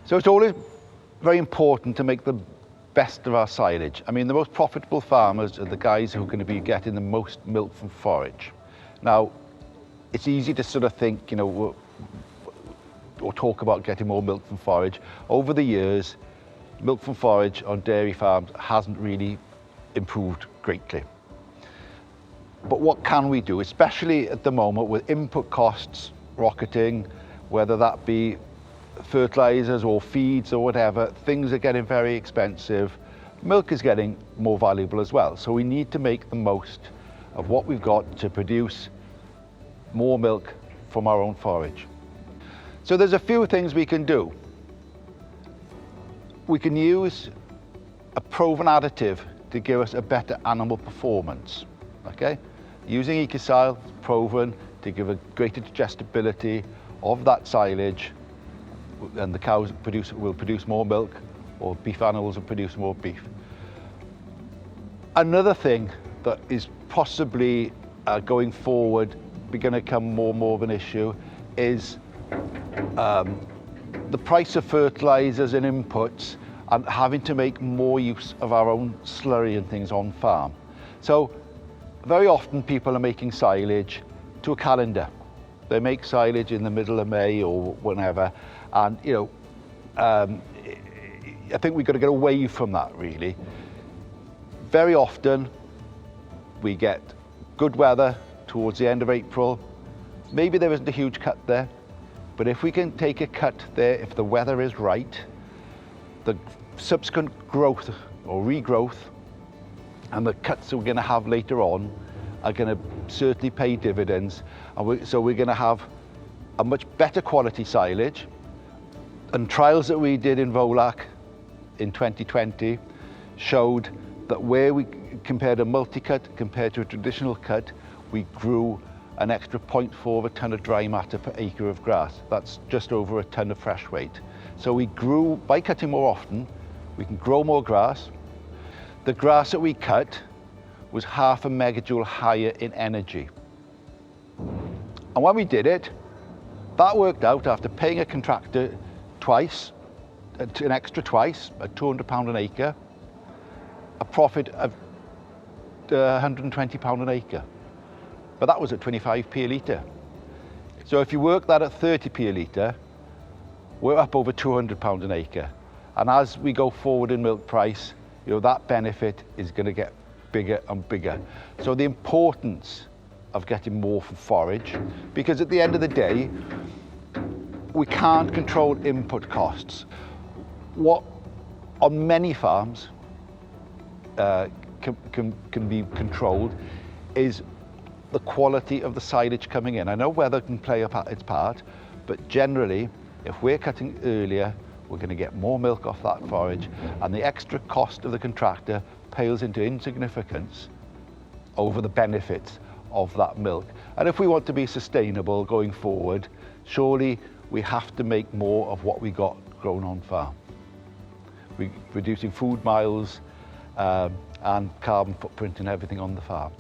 So it's always very important to make the best of our silage. I mean, the most profitable farmers are the guys who are going to be getting the most milk from forage. Now, it's easy to sort of think, you know, or talk about getting more milk from forage. Over the years, milk from forage on dairy farms hasn't really improved greatly. But what can we do, especially at the moment with input costs rocketing, whether that be fertilizers or feeds or whatever, things are getting very expensive. Milk is getting more valuable as well. So we need to make the most of what we've got to produce more milk from our own forage. So there's a few things we can do. We can use a proven additive to give us a better animal performance. Okay? Using Ecosyl, proven to give a greater digestibility of that silage, and the cows will produce more milk, or beef animals will produce more beef. Another thing that is possibly going forward going to become more and more of an issue is the price of fertilizers and inputs, and having to make more use of our own slurry and things on farm. So very often people are making silage to a calendar. They make silage in the middle of May or whenever, and you know, I think we've got to get away from that really. Very often we get good weather towards the end of April. Maybe there isn't a huge cut there, but if we can take a cut there, if the weather is right, the subsequent growth or regrowth and the cuts that we're going to have later on are going to certainly pay dividends. And so we're going to have a much better quality silage. And trials that we did in Volac in 2020 showed that where we compared a multi-cut compared to a traditional cut, we grew an extra 0.4 of a tonne of dry matter per acre of grass. That's just over a tonne of fresh weight. So we grew, by cutting more often, we can grow more grass. The grass that we cut was 0.5 megajoule higher in energy. And when we did it, that worked out after paying a contractor twice, an extra twice, at £200 an acre, a profit of £120 an acre. But that was at 25p a litre. So if you work that at 30p a litre, we're up over £200 an acre. And as we go forward in milk price, you know, that benefit is going to get bigger and bigger. So the importance of getting more from forage, because at the end of the day, we can't control input costs. What on many farms can be controlled is the quality of the silage coming in. I know weather can play its part, but generally, if we're cutting earlier, we're going to get more milk off that forage, and the extra cost of the contractor pales into insignificance over the benefits of that milk. And if we want to be sustainable going forward, surely we have to make more of what we got grown on farm. Reducing food miles and carbon footprint and everything on the farm.